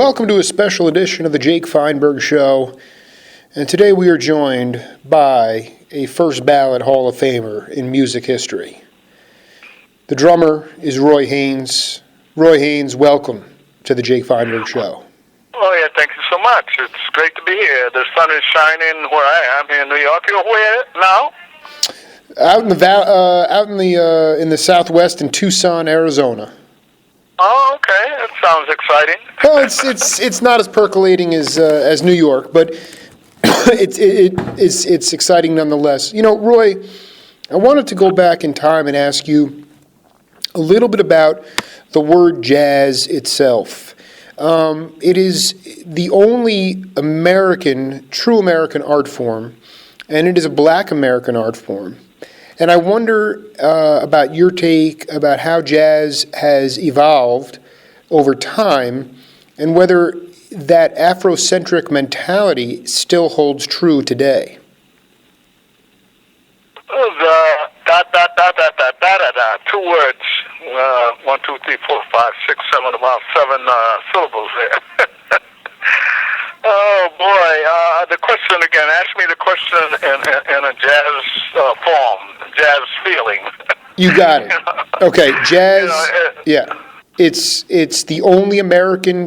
Welcome to a special edition of the Jake Feinberg Show, and today we are joined by a first ballot Hall of Famer in music history. The drummer is Roy Haynes. Roy Haynes, welcome to the Jake Feinberg Show. Oh yeah, thank you so much. It's great to be here. The sun is shining where I am here in New York. You're where now? Out in the Southwest in Tucson, Arizona. Oh, okay. That sounds exciting. Well, it's not as percolating as New York, but it's exciting nonetheless. You know, Roy, I wanted to go back in time and ask you a little bit about the word jazz itself. It is the only true American art form, and it is a black American art form. And I wonder about your take about how jazz has evolved over time and whether that Afrocentric mentality still holds true today. Two words. 1, 2, 3, 4, 5, 6, 7, about 7 syllables there. Oh boy, the question again. Ask me the question in a jazz form, jazz feeling. You got it. Okay, jazz. Yeah, it's the only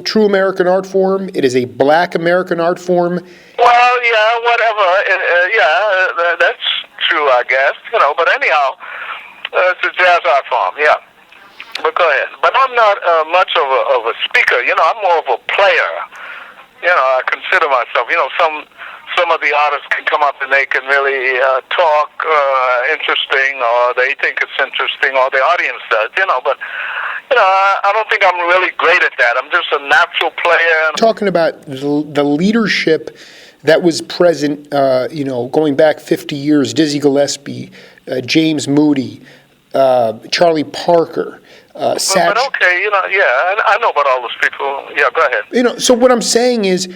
true American art form. It is a black American art form. Well, yeah, whatever. That's true, I guess. But anyhow, it's a jazz art form. Yeah. But go ahead. But I'm not much of a speaker. I'm more of a player. I consider myself, some of the artists can come up and they can really talk interesting, or they think it's interesting, or the audience does, but, I don't think I'm really great at that. I'm just a natural player. Talking about the leadership that was present, going back 50 years, Dizzy Gillespie, James Moody, Charlie Parker, but okay, I know about all those people. Yeah, go ahead. So what I'm saying is,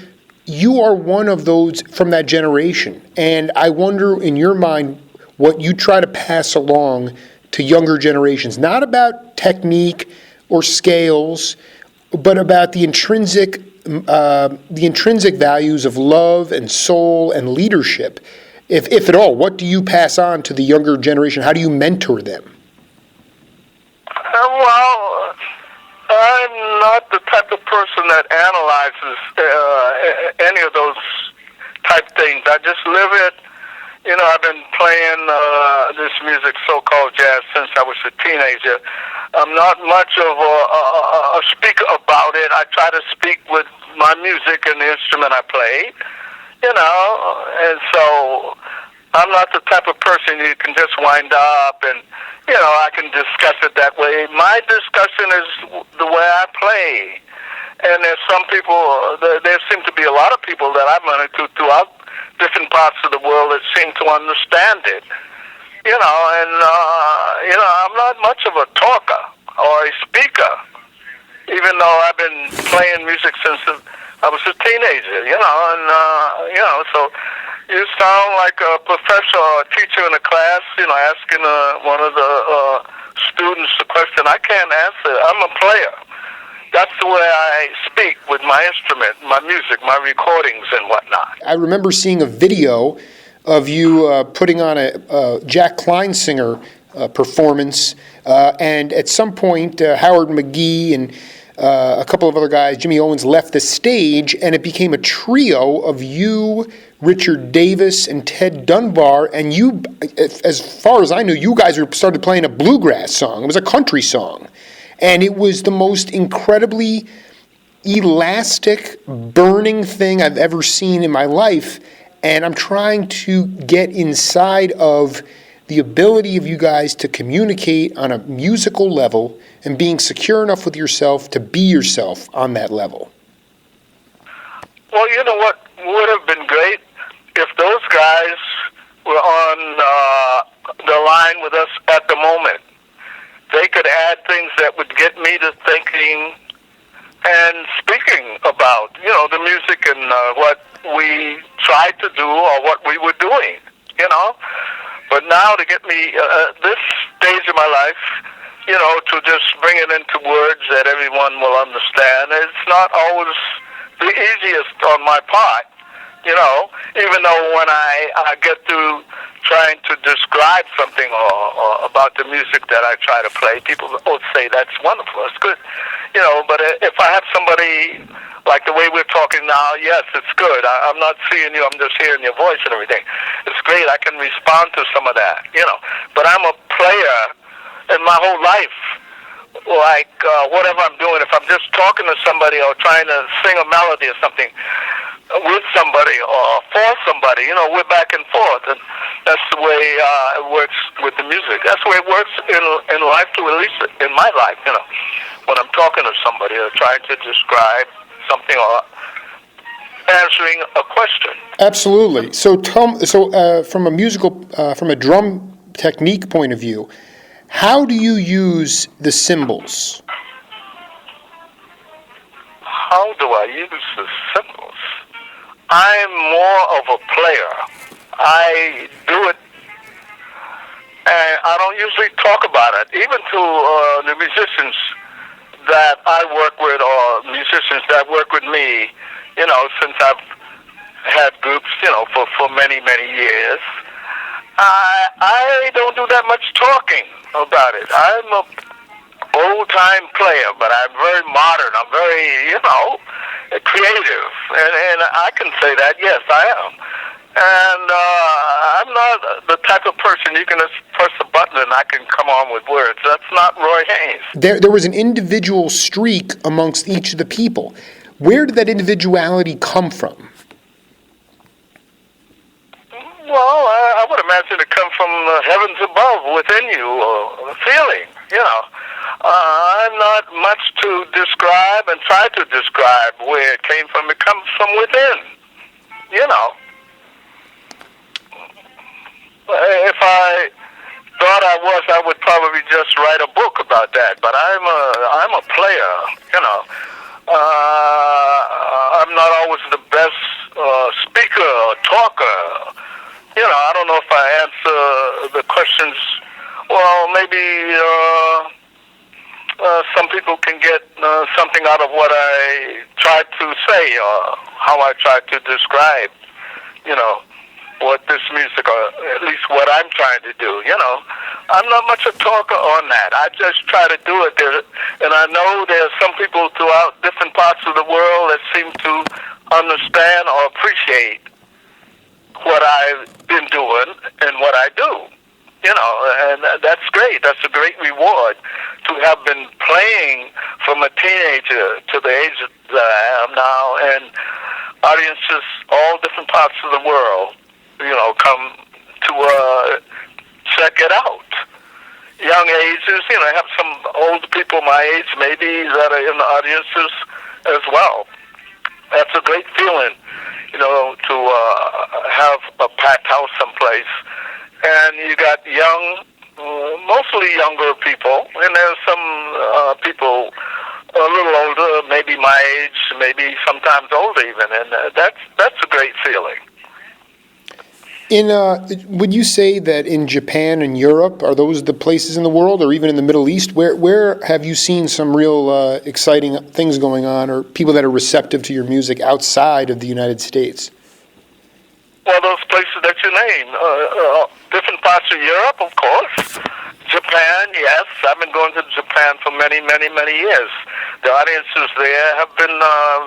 you are one of those from that generation, and I wonder, in your mind, what you try to pass along to younger generations, not about technique or scales, but about the intrinsic values of love and soul and leadership, if at all. What do you pass on to the younger generation? How do you mentor them? Well, I'm not the type of person that analyzes any of those type things. I just live it. I've been playing this music, so-called jazz, since I was a teenager. I'm not much of a speaker about it. I try to speak with my music and the instrument I play, and so I'm not the type of person you can just wind up and, I can discuss it that way. My discussion is the way I play. And there's some people, there seem to be a lot of people that I've run into throughout different parts of the world that seem to understand it. I'm not much of a talker or a speaker, even though I've been playing music since I was a teenager, so you sound like a professor or a teacher in a class, asking one of the students a question. I can't answer. I'm a player. That's the way I speak with my instrument, my music, my recordings and whatnot. I remember seeing a video of you putting on a Jack Kleinsinger performance, and at some point Howard McGee and a couple of other guys, Jimmy Owens, left the stage, and it became a trio of you, Richard Davis, and Ted Dunbar, and you, as far as I knew, you guys started playing a bluegrass song. It was a country song, and it was the most incredibly elastic, burning thing I've ever seen in my life, and I'm trying to get inside of the ability of you guys to communicate on a musical level and being secure enough with yourself to be yourself on that level. Well, you know what would have been great if those guys were on the line with us at the moment. They could add things that would get me to thinking and speaking about, the music and what we tried to do or what we were doing, But now to get me this stage of my life, to just bring it into words that everyone will understand. It's not always the easiest on my part, even though when I get through trying to describe something or about the music that I try to play, people will say, that's wonderful, it's good. But if I have somebody like the way we're talking now, yes, it's good. I'm not seeing you, I'm just hearing your voice and everything. It's great, I can respond to some of that, But I'm a player in my whole life. Like whatever I'm doing, if I'm just talking to somebody or trying to sing a melody or something with somebody or for somebody, we're back and forth. And that's the way it works with the music. That's the way it works in life too, at least in my life, when I'm talking to somebody or trying to describe something or answering a question. Absolutely. So from a musical, from a drum technique point of view, how do you use the cymbals? How do I use the cymbals? I'm more of a player. I do it, and I don't usually talk about it. Even to the musicians that I work with or musicians that work with me, since I've had groups, for many, many years, I don't do that much talking about it. I'm a old-time player, but I'm very modern. I'm very, creative, and I can say that, yes, I am. And I'm not the type of person you can just press a button and I can come on with words. That's not Roy Haynes. There was an individual streak amongst each of the people. Where did that individuality come from? Well, I would imagine it comes from the heavens above within you, a feeling, I'm not much to describe and try to describe where it came from. It comes from within, If I thought I would probably just write a book about that. But I'm a player, I'm not always the best speaker or talker. I don't know if I answer the questions. Well, maybe some people can get something out of what I try to say or how I try to describe, what this music, or at least what I'm trying to do, I'm not much a talker on that. I just try to do it there. And I know there's some people throughout different parts of the world that seem to understand or appreciate what I've been doing and what I do, and that's great. That's a great reward to have been playing from a teenager to the age that I am now, and audiences all different parts of the world, come to check it out. Young ages, I have some old people my age maybe that are in the audiences as well. That's a great feeling, to have a packed house someplace. And you got young, mostly younger people, and there's some people a little older, maybe my age, maybe sometimes older even, and that's a great feeling. Would you say that in Japan and Europe, are those the places in the world, or even in the Middle East, where have you seen some real exciting things going on, or people that are receptive to your music outside of the United States? Well, those places that you name, different parts of Europe, of course. Japan, yes. I've been going to Japan for many, many, many years. The audiences there have been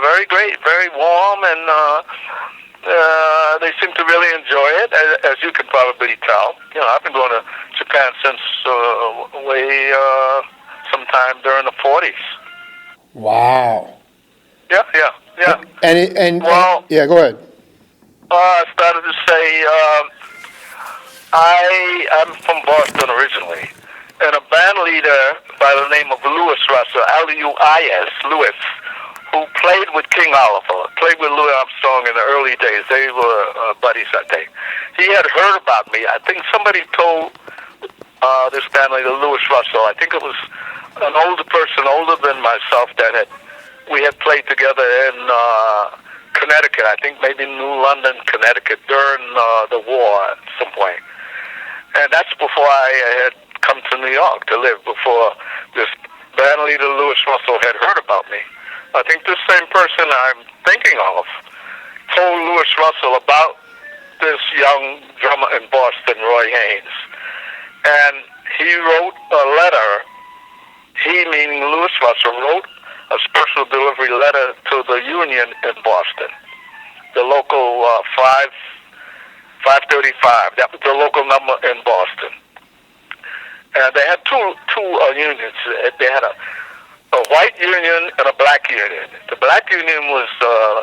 very great, very warm, and they seem to really enjoy it, as you can probably tell. I've been going to Japan since way sometime during the 40s. Wow. Yeah. Yeah, go ahead. I started to say, I'm from Boston originally, and a band leader by the name of Louis Russell, L-U-I-S, Louis, who played with King Oliver, played with Louis Armstrong in the early days. They were buddies, I think. He had heard about me. I think somebody told this band leader, Louis Russell, I think it was an older person, older than myself, we had played together in Connecticut, I think maybe New London, Connecticut, during the war at some point. And that's before I had come to New York to live before this band leader, Louis Russell, had heard about me. I think this same person I'm thinking of told Louis Russell about this young drummer in Boston, Roy Haynes. And he wrote a letter, he meaning Louis Russell, wrote a special delivery letter to the union in Boston, the local 535. That was the local number in Boston. And they had two unions. They had a white union and a black union. The black union was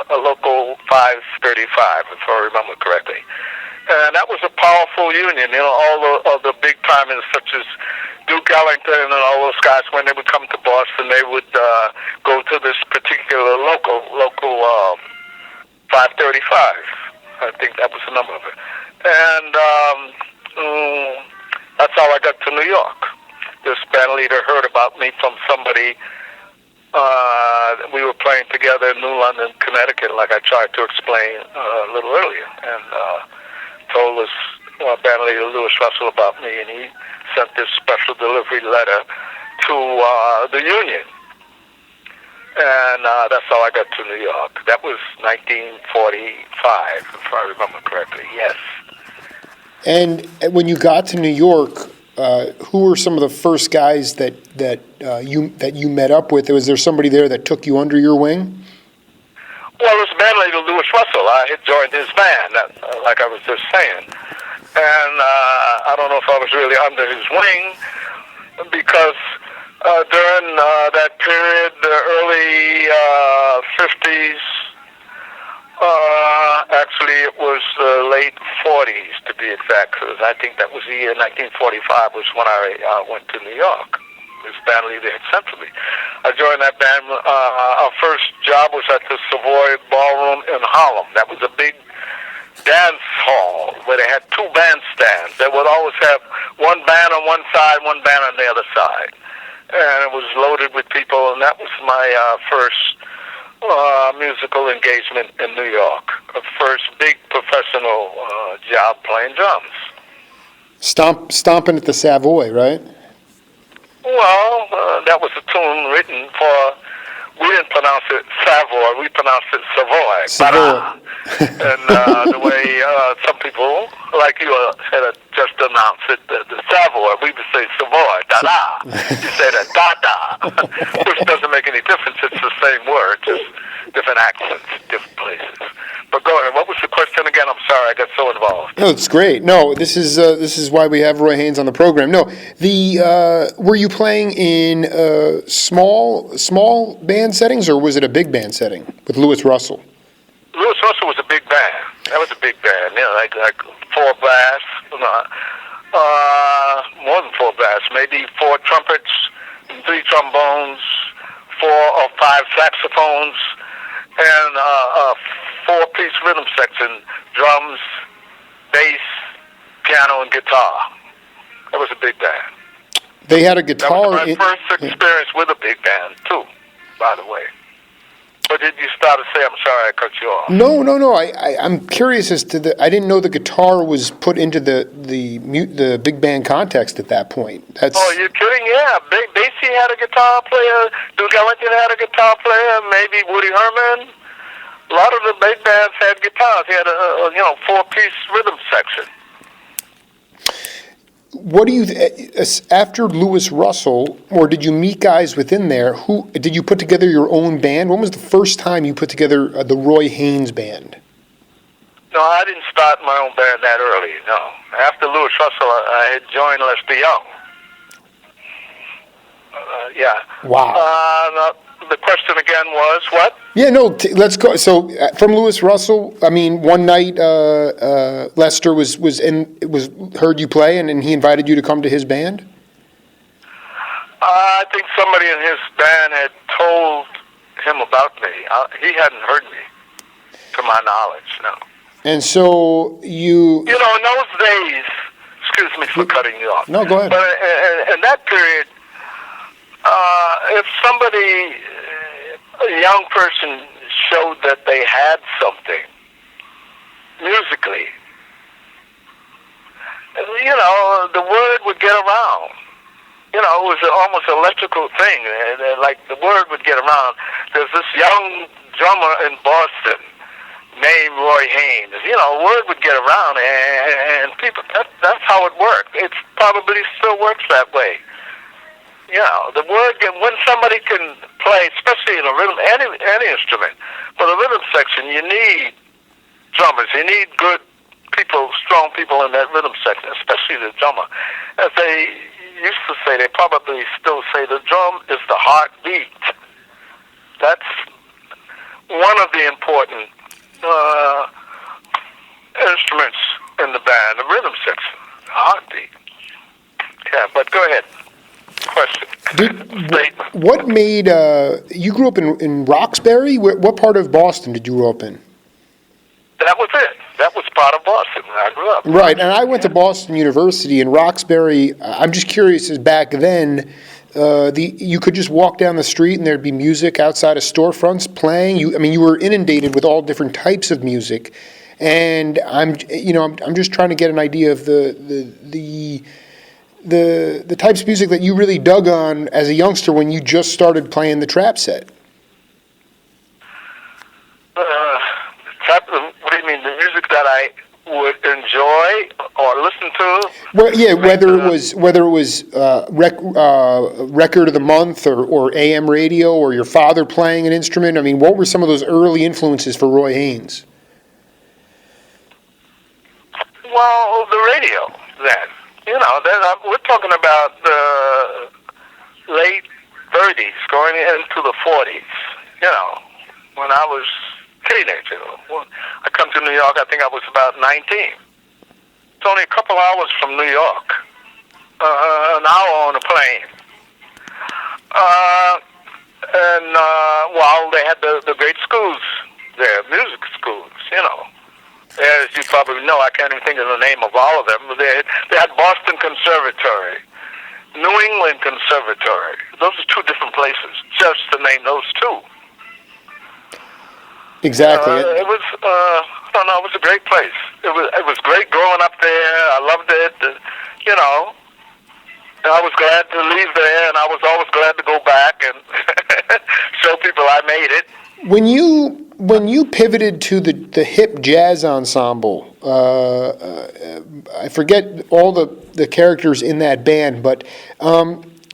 a local 535, if I remember correctly. And that was a powerful union. You know, all the big timers such as Duke Ellington and all those guys, when they would come to Boston, they would go to this particular local 535. I think that was the number of it. And that's how I got to New York. This band leader heard about me from somebody. We were playing together in New London, Connecticut, like I tried to explain a little earlier, and told us band leader Louis Russell about me, and he sent this special delivery letter to the union. And that's how I got to New York. That was 1945, if I remember correctly, yes. And when you got to New York, who were some of the first guys that you met up with? Was there somebody there that took you under your wing? Well, it was band leader Louis Russell. I had joined his band, like I was just saying. And I don't know if I was really under his wing, because during that period, the early 50s, actually it was late 40s to be exact, because I think that was the year 1945 was when I went to New York. This band leader had sent for me. I joined that band. Our first job was at the Savoy Ballroom in Harlem. That was a big dance hall where they had two bandstands. They would always have one band on one side, one band on the other side. And it was loaded with people, and that was my first musical engagement in New York. A first big professional job playing drums. Stomping at the Savoy, right? Well, that was a tune written for, we didn't pronounce it Savoy, we pronounced it Savoy. Savoy. And the way some people, like you, had just announced it, the Savoy, we would say Savoy, da-da. You say that, da-da, which doesn't make any difference. It's the same word, just different accents, different places. But go ahead. What was the question again? I'm sorry, I got so involved. No, it's great. No, this is why we have Roy Haynes on the program. No, were you playing in small band settings, or was it a big band setting with Louis Russell? Louis Russell was a big band. That was a big band. You know, like four brass, more than four brass, maybe four trumpets, 3 trombones, 4 or 5 saxophones, and a 4-piece rhythm section: drums, bass, piano, and guitar. That was a big band. They had a guitar. That was my first experience with a big band, too, by the way. But did you start to say, I'm sorry I cut you off? No. I'm curious as to I didn't know the guitar was put into the big band context at that point. Oh, you're kidding? Yeah. Basie had a guitar player. Duke Ellington had a guitar player. Maybe Woody Herman. A lot of the big bands had guitars. He had a 4-piece rhythm section. What do you after Louis Russell, or did you meet guys within there? Who did you put together your own band? When was the first time you put together the Roy Haynes band? No, I didn't start my own band that early. No, after Louis Russell, I had joined Lester Young. Yeah. Wow. The question again was what? Yeah, no. Let's go. So from Louis Russell, I mean, one night Lester was heard you play, and he invited you to come to his band. I think somebody in his band had told him about me. He hadn't heard me, to my knowledge. No. And so you. You know, in those days. Excuse me for cutting you off. No, go ahead. But in that period, if somebody, a young person, showed that they had something musically, the word would get around. You know, it was almost an electrical thing. And like the word would get around. There's this young drummer in Boston named Roy Haynes. You know, word would get around, and people. That's how it worked. It probably still works that way. You know, the word when somebody can play, especially in a rhythm, any instrument. For the rhythm section, you need drummers. You need good people, strong people in that rhythm section, especially the drummer. As they used to say, they probably still say the drum is the heartbeat. That's one of the important instruments in the band, the rhythm section, the heartbeat. Yeah, but go ahead. Question. What made you grew up in Roxbury? What part of Boston did you grow up in? That was it. That was part of Boston where I grew up. Right, and I went to Boston University in Roxbury. I'm just curious, as back then, you could just walk down the street and there'd be music outside of storefronts playing. You were inundated with all different types of music, and I'm just trying to get an idea of the types of music that you really dug on as a youngster when you just started playing the trap set. What do you mean? The music that I would enjoy or listen to? Well, yeah, whether it was record of the month or AM radio or your father playing an instrument. I mean, what were some of those early influences for Roy Haynes? Well, the radio then. You know, we're talking about the late 30s going into the 40s. You know, when I was teenager. I come to New York, I think I was about 19. It's only a couple hours from New York. An hour on a plane. Well, they had the great schools there, music schools, you know. As you probably know, I can't even think of the name of all of them. They had Boston Conservatory, New England Conservatory. Those are two different places, just to name those two. Exactly. It was, I don't know, it was a great place. It was great growing up there. I loved it. You know, and I was glad to leave there, and I was always glad to go back and show people I made it. When you pivoted to the hip jazz ensemble, I forget all the characters in that band, but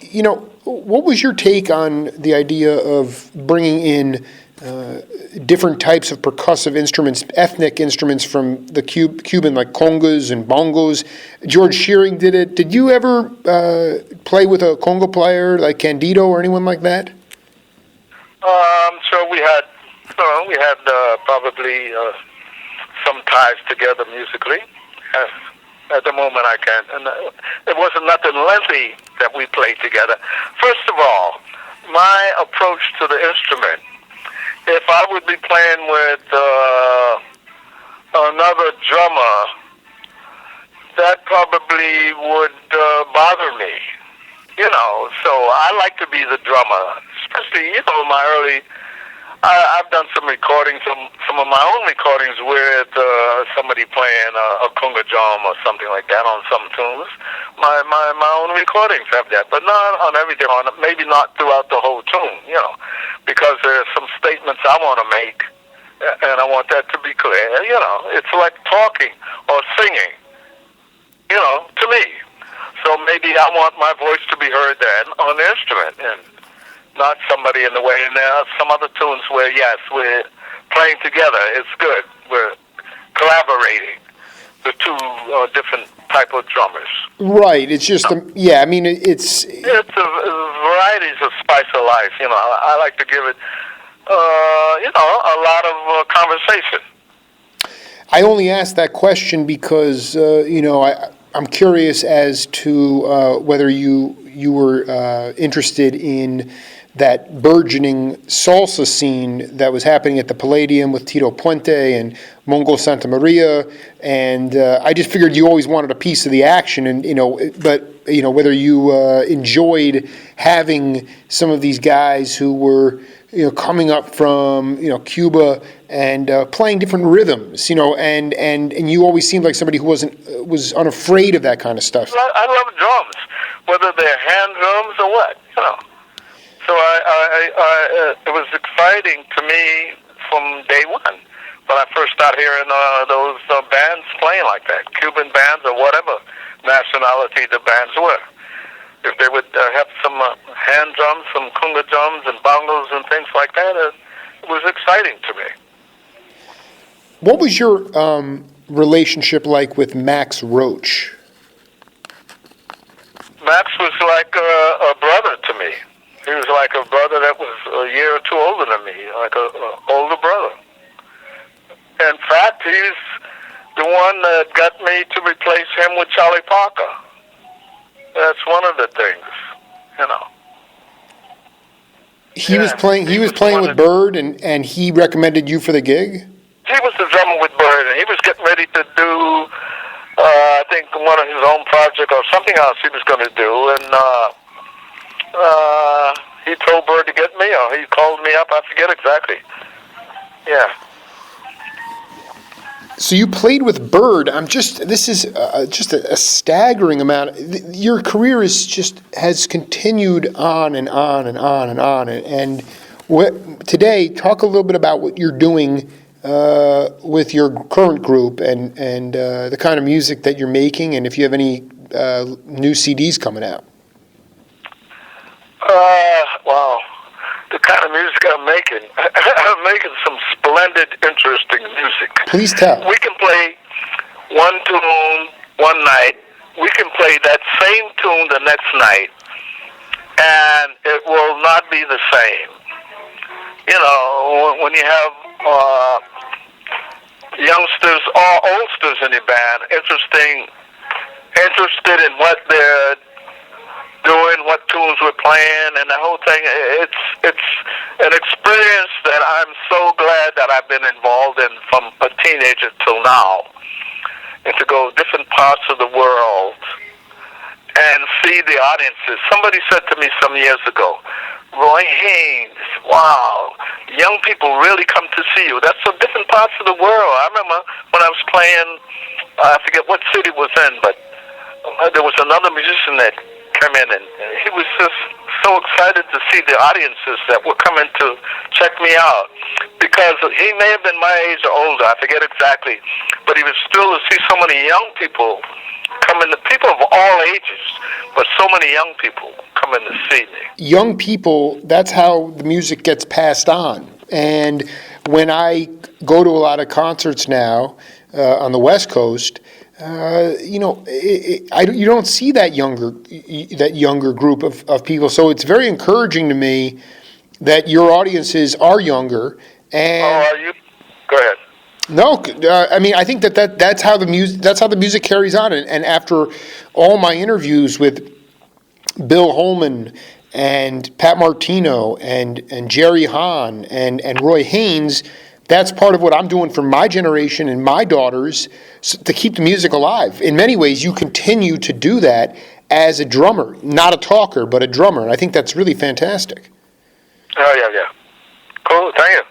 you know, what was your take on the idea of bringing in different types of percussive instruments, ethnic instruments from the Cuban, like congas and bongos? George Shearing did it. Did you ever play with a conga player like Candido or anyone like that? So we had probably some ties together musically. At the moment I can't. And it wasn't nothing lengthy that we played together. First of all, my approach to the instrument, if I would be playing with another drummer, that probably would bother me. You know, so I like to be the drummer, especially, you know, my early... I've done some recordings, some of my own recordings with somebody playing a conga drum or something like that on some tunes. My own recordings have that, but not on everything. Maybe not throughout the whole tune, you know, because there's some statements I want to make, and I want that to be clear. You know, it's like talking or singing, you know, to me. So maybe I want my voice to be heard then on the instrument, and not somebody in the way. And there are some other tunes where, yes, we're playing together. It's good. We're collaborating. The two different type of drummers. Right. It's just, yeah, I mean, it's varieties of spice of life. You know, I like to give it, you know, a lot of conversation. I only asked that question because, you know, I'm curious as to whether you were interested in that burgeoning salsa scene that was happening at the Palladium with Tito Puente and Mongo Santa Maria, and I just figured you always wanted a piece of the action, and you know, but you know, whether you enjoyed having some of these guys who were, you know, coming up from, you know, Cuba and playing different rhythms, you know, and you always seemed like somebody who was unafraid of that kind of stuff. I love drums. whether they're hand drums or what, you know. So it was exciting to me from day one when I first started hearing those bands playing like that, Cuban bands or whatever nationality the bands were. If they would have some hand drums, some conga drums and bongos and things like that, it was exciting to me. What was your relationship like with Max Roach? Max was like a brother to me. He was like a brother that was a year or two older than me, like an older brother. In fact, he's the one that got me to replace him with Charlie Parker. That's one of the things, you know. He was playing with Bird, and he recommended you for the gig? He was the drummer with Bird, and he was getting ready to do, I think, one of his own project or something else he was going to do, and he told Bird to get me, or he called me up, I forget exactly. Yeah. So you played with Bird. This is just a staggering amount. Your career has continued on and on and on and on. And today, talk a little bit about what you're doing with your current group and the kind of music that you're making, and if you have any new CDs coming out. Wow. The kind of music I'm making. I'm making some splendid, interesting music. Please tell. We can play one tune one night. We can play that same tune the next night, and it will not be the same. You know, when you have youngsters or oldsters in your band, interested in what they're doing, what tunes we're playing, and the whole thing. It's an experience that I'm so glad that I've been involved in from a teenager till now, and to go different parts of the world and see the audiences. Somebody said to me some years ago, Roy Haynes, wow, young people really come to see you. That's from different parts of the world. I remember when I was playing, I forget what city it was in, but there was another musician that came in, and he was just so excited to see the audiences that were coming to check me out, because he may have been my age or older, I forget exactly, but he was still to see so many young people coming, people of all ages, but so many young people coming to see me. Young people, that's how the music gets passed on. And when I go to a lot of concerts now on the West Coast, you don't see that younger group of people. So it's very encouraging to me that your audiences are younger. And are you? Go ahead. No, I mean, I think that's how the music carries on. And after all my interviews with Bill Holman and Pat Martino and Jerry Hahn and Roy Haynes, that's part of what I'm doing for my generation and my daughters to keep the music alive. In many ways, you continue to do that as a drummer, not a talker, but a drummer. And I think that's really fantastic. Oh, yeah. Cool, thank you.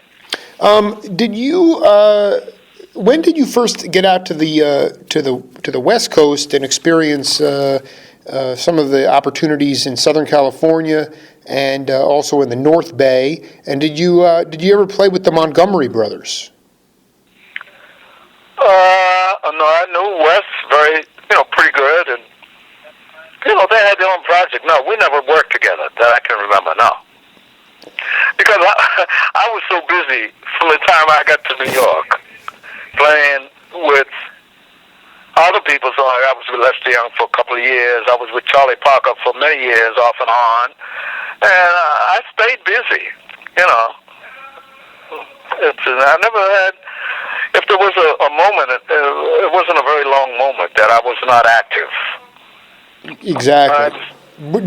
When did you first get out to the West Coast and experience some of the opportunities in Southern California and also in the North Bay? And did you ever play with the Montgomery Brothers? No, I knew Wes very, pretty good, and they had their own project. No, we never worked together that I can remember. No, because I was so busy from the time I got to New York playing with other people. So I was with Lester Young for a couple of years. I was with Charlie Parker for many years, off and on, and I stayed busy. I never had. If there was a moment, it wasn't a very long moment that I was not active. Exactly.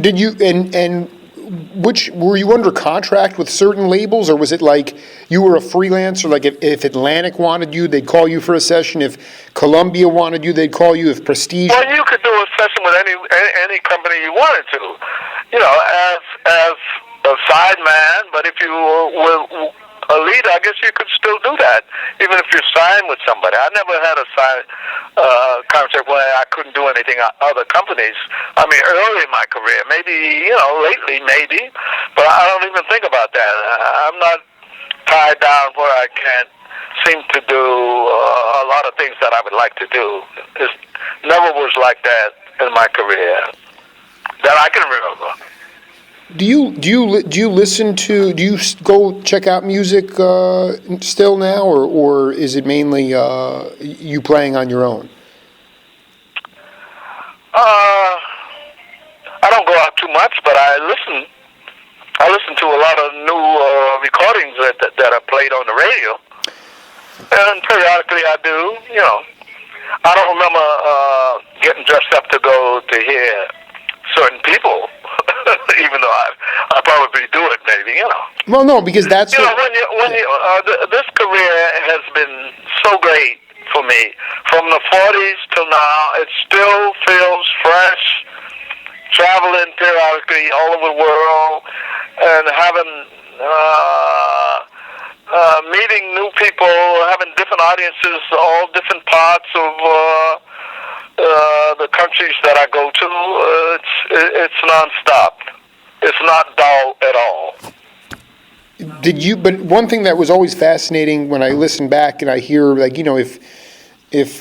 Did you and which were you under contract with certain labels, or was it like you were a freelancer? Like if Atlantic wanted you, they'd call you for a session. If Columbia wanted you, they'd call you. If Prestige. Well, you could do a session with any company you wanted to, as a side man. But if you were a leader, I guess you could still do that, even if you're signed with somebody. I never had a concert where I couldn't do anything at other companies. I mean, early in my career, maybe, lately, maybe, but I don't even think about that. I'm not tied down where I can't seem to do a lot of things that I would like to do. It never was like that in my career that I can remember. Do you listen to? Do you go check out music still now, or is it mainly you playing on your own? I don't go out too much, but I listen. I listen to a lot of new recordings that are played on the radio, and periodically I do. I don't remember getting dressed up to go to hear certain people, even though I probably do it, maybe. Well, no, because that's this career has been so great for me from the 40s till now. It still feels fresh. Traveling periodically all over the world and having meeting new people, having different audiences, all different parts of the countries that I go to. It's nonstop. It's not dull at all. But one thing that was always fascinating when I listen back and I hear, if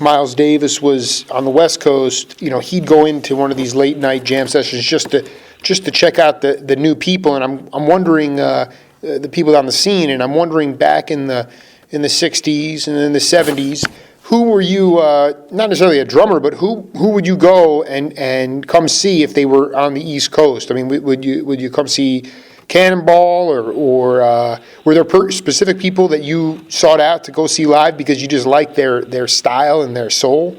Miles Davis was on the West Coast, he'd go into one of these late night jam sessions just to check out the new people, and I'm wondering the people on the scene, and I'm wondering back in the 60s and in the 70s, who were you? Not necessarily a drummer, but who would you go and come see if they were on the East Coast? I mean, would you come see Cannonball, or were there specific people that you sought out to go see live because you just liked their style and their soul?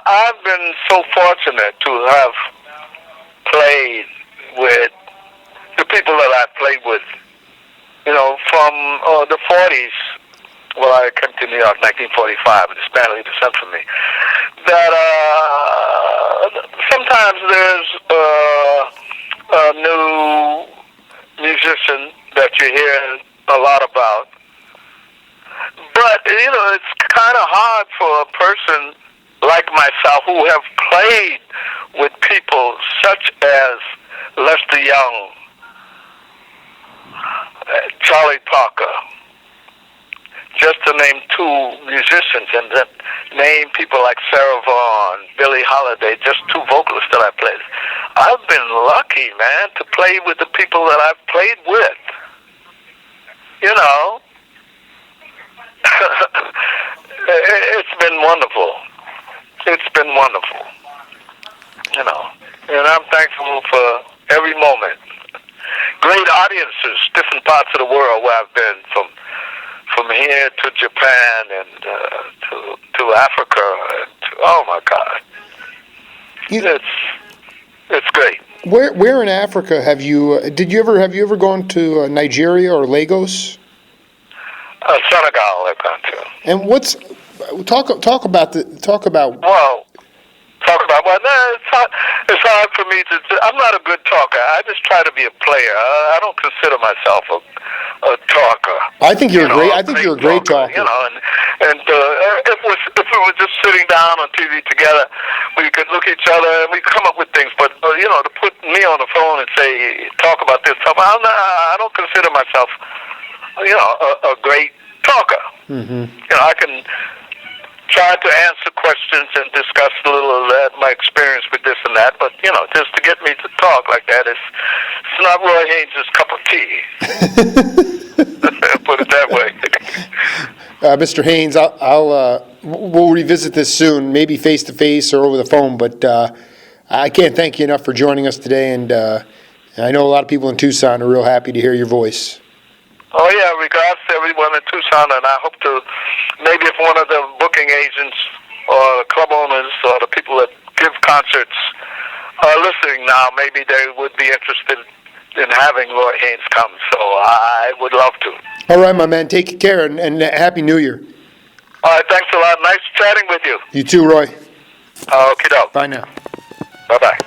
I've been so fortunate to have played with the people that I played with, from the 40s. Well, I came to New York in 1945, and it's barely descent from me. That sometimes there's a new musician that you hear a lot about. But, it's kind of hard for a person like myself who have played with people such as Lester Young, Charlie Parker, just to name two musicians, and then name people like Sarah Vaughan, Billie Holiday, just two vocalists that I played. I've been lucky, man, to play with the people that I've played with. It's been wonderful. It's been wonderful. And I'm thankful for every moment. Great audiences, different parts of the world where I've been, from here to Japan and to Africa. Oh my God, it's great. Where in Africa have you ever gone to Nigeria or Lagos? Senegal, I've gone to. And talk about. It's hard for me to. I'm not a good talker. I just try to be a player. I don't consider myself a talker. I think you're great. I think you're a great talker. And if we were just sitting down on TV together, we could look at each other and we come up with things. But to put me on the phone and say talk about this stuff, I don't consider myself a great talker. Mm-hmm. I can try to answer questions and discuss a little of that, my experience with this and that, but, just to get me to talk like that, it's not Roy Haynes' cup of tea. Put it that way. Mr. Haynes, we'll revisit this soon, maybe face-to-face or over the phone, but I can't thank you enough for joining us today, and I know a lot of people in Tucson are real happy to hear your voice. Oh, yeah, regards to everyone in Tucson, and I hope to, maybe if one of the booking agents or the club owners or the people that give concerts are listening now, maybe they would be interested in having Roy Haynes come, so I would love to. All right, my man, take care, and Happy New Year. All right, thanks a lot. Nice chatting with you. You too, Roy. Okie doke. Bye now. Bye-bye.